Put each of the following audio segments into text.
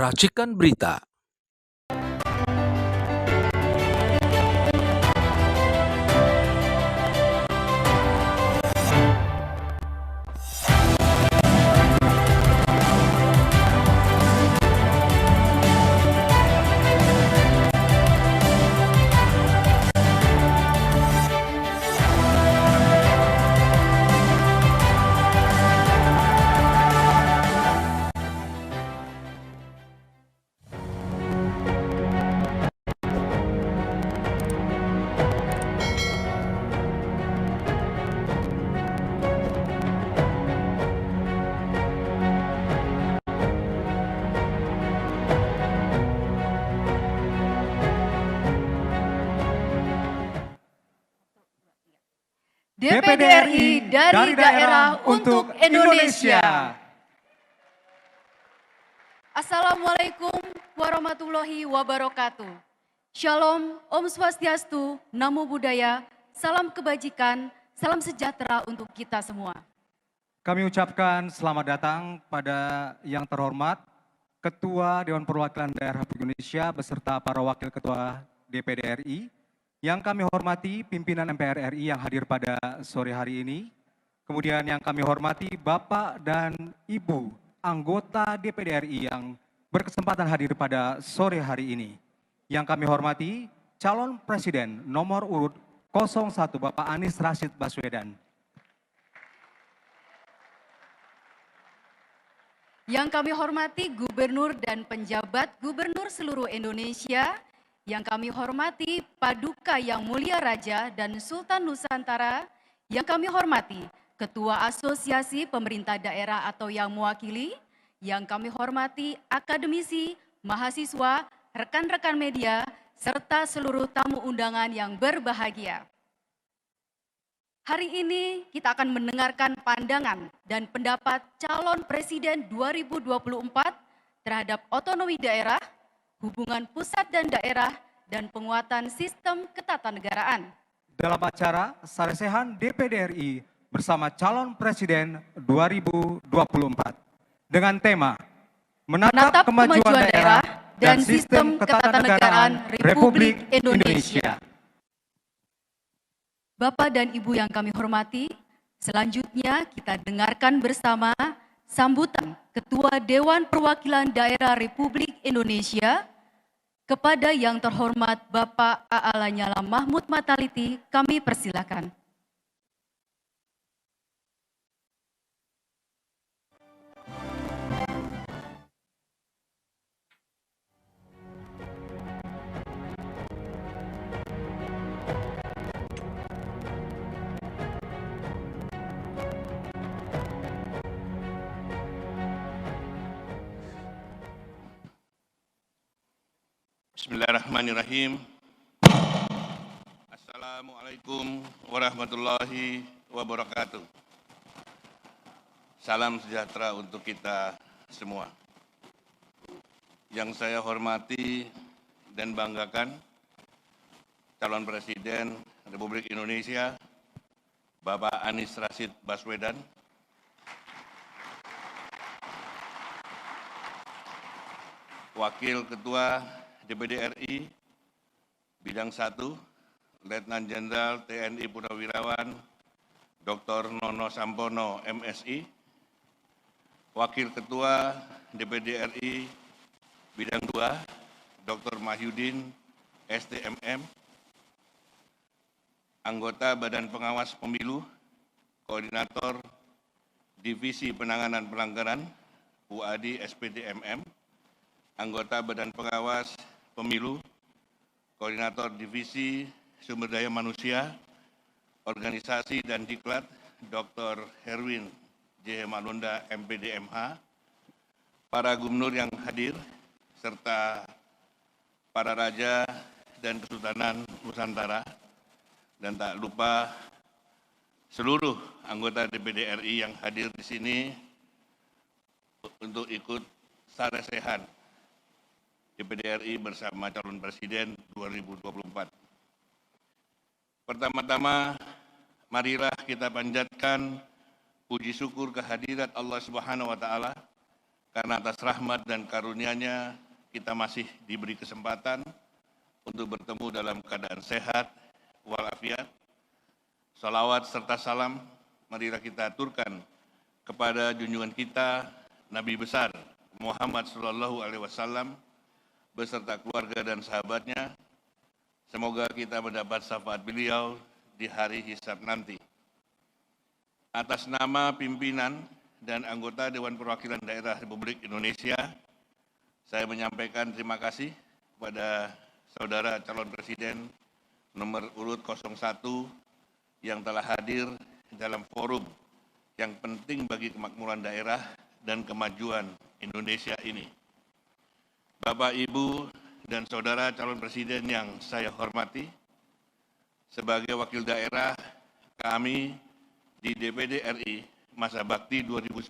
Racikan Berita. DPD RI dari daerah untuk Indonesia. Assalamualaikum warahmatullahi wabarakatuh. Shalom, Om Swastiastu, Namo Buddhaya, salam kebajikan, salam sejahtera untuk kita semua. Kami ucapkan selamat datang pada yang terhormat Ketua Dewan Perwakilan Daerah Republik Indonesia beserta para Wakil Ketua DPD RI. Yang kami hormati pimpinan MPR RI yang hadir pada sore hari ini. Kemudian yang kami hormati Bapak dan Ibu anggota DPD RI yang berkesempatan hadir pada sore hari ini. Yang kami hormati calon presiden nomor urut 01 Bapak Anies Rashid Baswedan. Yang kami hormati Gubernur dan penjabat Gubernur seluruh Indonesia. Yang kami hormati Paduka Yang Mulia Raja dan Sultan Nusantara. Yang kami hormati Ketua Asosiasi Pemerintah Daerah atau yang mewakili. Yang kami hormati akademisi, mahasiswa, rekan-rekan media, serta seluruh tamu undangan yang berbahagia. Hari ini kita akan mendengarkan pandangan dan pendapat calon presiden 2024 terhadap otonomi daerah, hubungan pusat dan daerah, dan penguatan sistem ketatanegaraan. Dalam acara Saresehan DPD RI bersama calon presiden 2024 dengan tema Menatap Kemajuan Daerah dan Sistem Ketatanegaraan Republik Indonesia. Bapak dan Ibu yang kami hormati, selanjutnya kita dengarkan bersama sambutan Ketua Dewan Perwakilan Daerah Republik Indonesia kepada yang terhormat Bapak A.A. Lanyala Mahmud Mataliti, kami persilakan. Bismillahirrahmanirrahim. Assalamualaikum warahmatullahi wabarakatuh. Salam sejahtera untuk kita semua. Yang saya hormati dan banggakan, calon presiden Republik Indonesia, Bapak Anies Rashid Baswedan, Wakil Ketua DPD RI, Bidang 1, Letnan Jenderal TNI Purnawirawan, Dr. Nono Sampono, MSI, Wakil Ketua DPD RI, Bidang 2, Dr. Mahyudin, STMM, Anggota Badan Pengawas Pemilu, Koordinator Divisi Penanganan Pelanggaran, UADI SPDMM, Anggota Badan Pengawas Pemilu, Koordinator Divisi Sumber Daya Manusia, Organisasi dan Diklat, Dr. Herwin J. Malunda, MPDMH, para gubernur yang hadir, serta para raja dan kesultanan Nusantara, dan tak lupa seluruh anggota DPD RI yang hadir di sini untuk ikut Saresehan DPD RI bersama calon presiden 2024. Pertama-tama, marilah kita panjatkan puji syukur kehadirat Allah Subhanahu wa Ta'ala karena atas rahmat dan karunia-Nya kita masih diberi kesempatan untuk bertemu dalam keadaan sehat walafiat. Salawat serta salam marilah kita aturkan kepada junjungan kita Nabi besar Muhammad SAW beserta keluarga dan sahabatnya. Semoga kita mendapat syafaat beliau di hari hisab nanti. Atas nama pimpinan dan anggota Dewan Perwakilan Daerah Republik Indonesia, saya menyampaikan terima kasih kepada Saudara Calon Presiden nomor urut 01 yang telah hadir dalam forum yang penting bagi kemakmuran daerah dan kemajuan Indonesia ini. Bapak, Ibu, dan Saudara Calon Presiden yang saya hormati, sebagai wakil daerah kami di DPD RI masa bakti 2019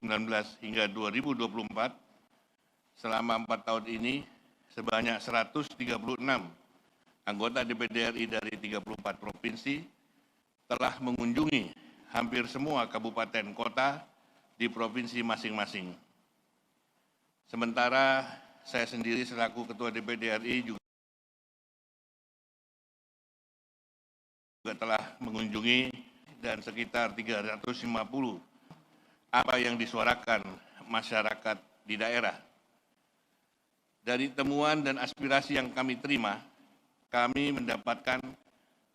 hingga 2024, selama 4 tahun ini sebanyak 136 anggota DPD RI dari 34 provinsi telah mengunjungi hampir semua kabupaten kota di provinsi masing-masing. Sementara saya sendiri selaku Ketua DPD RI juga telah mengunjungi dan sekitar 350 apa yang disuarakan masyarakat di daerah. Dari temuan dan aspirasi yang kami terima, kami mendapatkan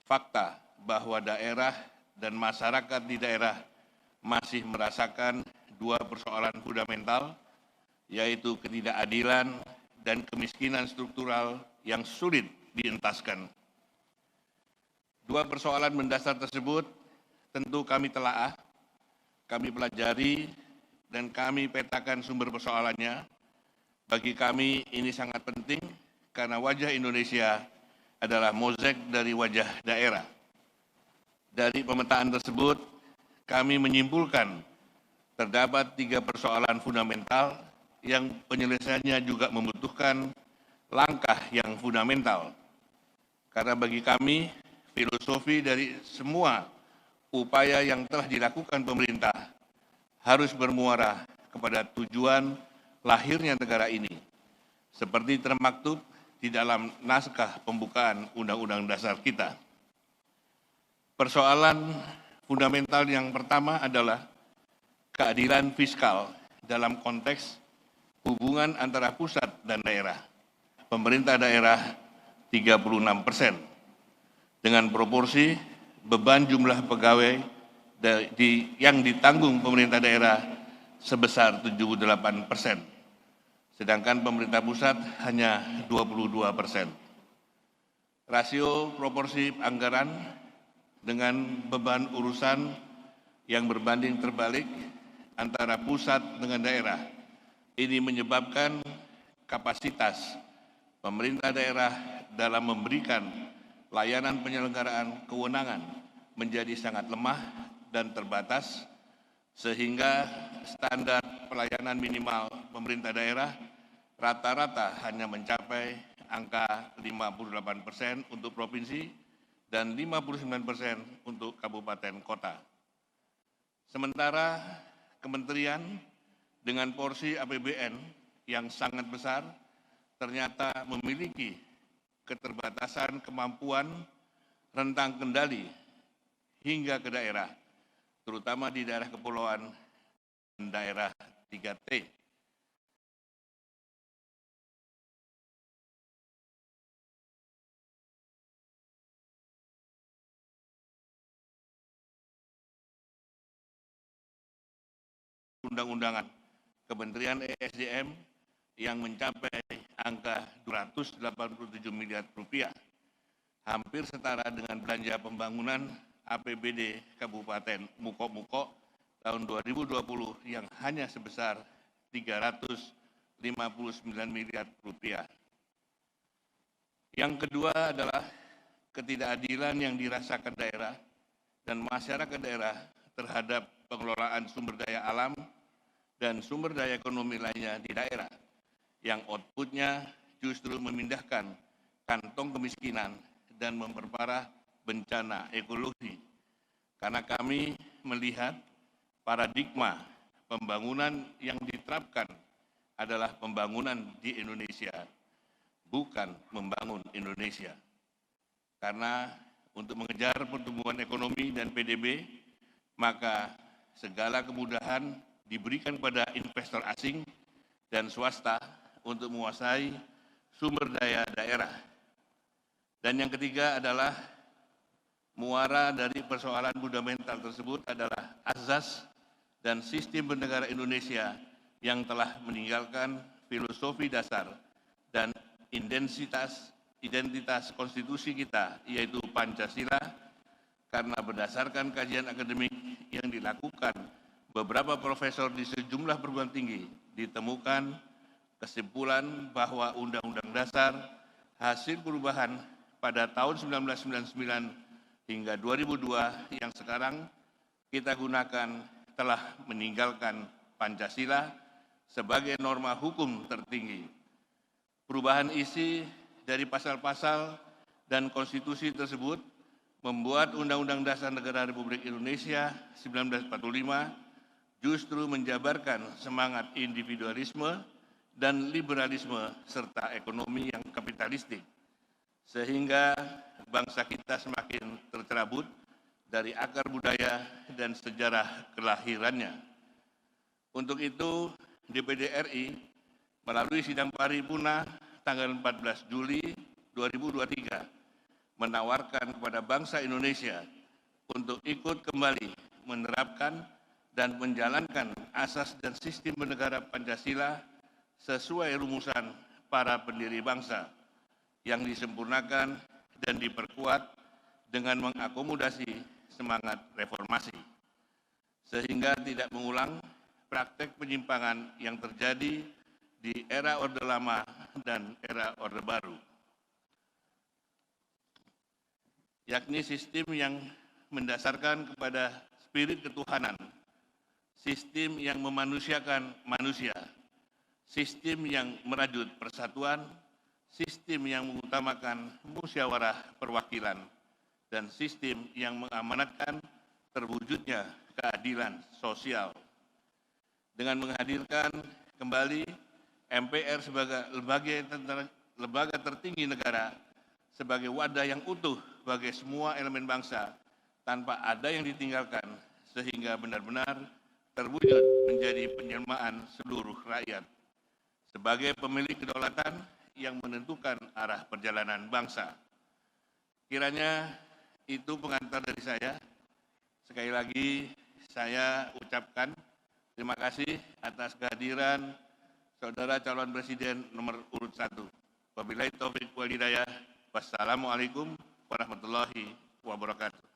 fakta bahwa daerah dan masyarakat di daerah masih merasakan dua persoalan fundamental, yaitu ketidakadilan dan kemiskinan struktural yang sulit dientaskan. Dua persoalan mendasar tersebut tentu kami telaah, kami pelajari, dan kami petakan sumber persoalannya. Bagi kami ini sangat penting karena wajah Indonesia adalah mozaik dari wajah daerah. Dari pemetaan tersebut, kami menyimpulkan terdapat 3 persoalan fundamental yang penyelesaiannya juga membutuhkan langkah yang fundamental. Karena bagi kami, filosofi dari semua upaya yang telah dilakukan pemerintah harus bermuara kepada tujuan lahirnya negara ini, seperti termaktub di dalam naskah pembukaan Undang-Undang Dasar kita. Persoalan fundamental yang pertama adalah keadilan fiskal dalam konteks hubungan antara pusat dan daerah. Pemerintah daerah 36%, dengan proporsi beban jumlah pegawai yang ditanggung pemerintah daerah sebesar 78%. Sedangkan pemerintah pusat hanya 22%. Rasio proporsi anggaran dengan beban urusan yang berbanding terbalik antara pusat dengan daerah. Ini menyebabkan kapasitas pemerintah daerah dalam memberikan layanan penyelenggaraan kewenangan menjadi sangat lemah dan terbatas, sehingga standar pelayanan minimal pemerintah daerah rata-rata hanya mencapai angka 58% untuk provinsi dan 59% untuk kabupaten kota. Sementara kementerian dengan porsi APBN yang sangat besar ternyata memiliki keterbatasan kemampuan rentang kendali hingga ke daerah, terutama di daerah kepulauan dan daerah 3T. Undang-undangan Kementerian ESDM yang mencapai angka 287 miliar rupiah, hampir setara dengan belanja pembangunan APBD Kabupaten Muko-Muko tahun 2020 yang hanya sebesar 359 miliar rupiah. Yang kedua adalah ketidakadilan yang dirasakan daerah dan masyarakat daerah terhadap pengelolaan sumber daya alam dan sumber daya ekonomi lainnya di daerah, yang outputnya justru memindahkan kantong kemiskinan dan memperparah bencana ekologi. Karena kami melihat paradigma pembangunan yang diterapkan adalah pembangunan di Indonesia, bukan membangun Indonesia. Karena untuk mengejar pertumbuhan ekonomi dan PDB, maka segala kemudahan diberikan kepada investor asing dan swasta untuk menguasai sumber daya daerah. Dan yang ketiga adalah muara dari persoalan fundamental tersebut adalah azas dan sistem bernegara Indonesia yang telah meninggalkan filosofi dasar dan identitas konstitusi kita, yaitu Pancasila, karena berdasarkan kajian akademik yang dilakukan beberapa profesor di sejumlah perguruan tinggi, ditemukan kesimpulan bahwa Undang-Undang Dasar hasil perubahan pada tahun 1999 hingga 2002 yang sekarang kita gunakan telah meninggalkan Pancasila sebagai norma hukum tertinggi. Perubahan isi dari pasal-pasal dan konstitusi tersebut membuat Undang-Undang Dasar Negara Republik Indonesia 1945 justru menjabarkan semangat individualisme dan liberalisme serta ekonomi yang kapitalistik, sehingga bangsa kita semakin tercerabut dari akar budaya dan sejarah kelahirannya. Untuk itu, DPD RI melalui sidang paripurna tanggal 14 Juli 2023 menawarkan kepada bangsa Indonesia untuk ikut kembali menerapkan dan menjalankan asas dan sistem bernegara Pancasila sesuai rumusan para pendiri bangsa yang disempurnakan dan diperkuat dengan mengakomodasi semangat reformasi, sehingga tidak mengulang praktek penyimpangan yang terjadi di era Orde Lama dan era Orde Baru, yakni sistem yang mendasarkan kepada spirit ketuhanan, sistem yang memanusiakan manusia, sistem yang merajut persatuan, sistem yang mengutamakan musyawarah perwakilan, dan sistem yang mengamanatkan terwujudnya keadilan sosial. Dengan menghadirkan kembali MPR sebagai lembaga tertinggi negara, sebagai wadah yang utuh bagi semua elemen bangsa, tanpa ada yang ditinggalkan, sehingga benar-benar terwujud menjadi penjelmaan seluruh rakyat sebagai pemilik kedaulatan yang menentukan arah perjalanan bangsa. Kiranya itu pengantar dari saya. Sekali lagi saya ucapkan terima kasih atas kehadiran Saudara Calon Presiden nomor urut 1. Wabillahi taufiq wal hidayah. Wassalamualaikum warahmatullahi wabarakatuh.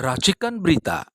Racikan Berita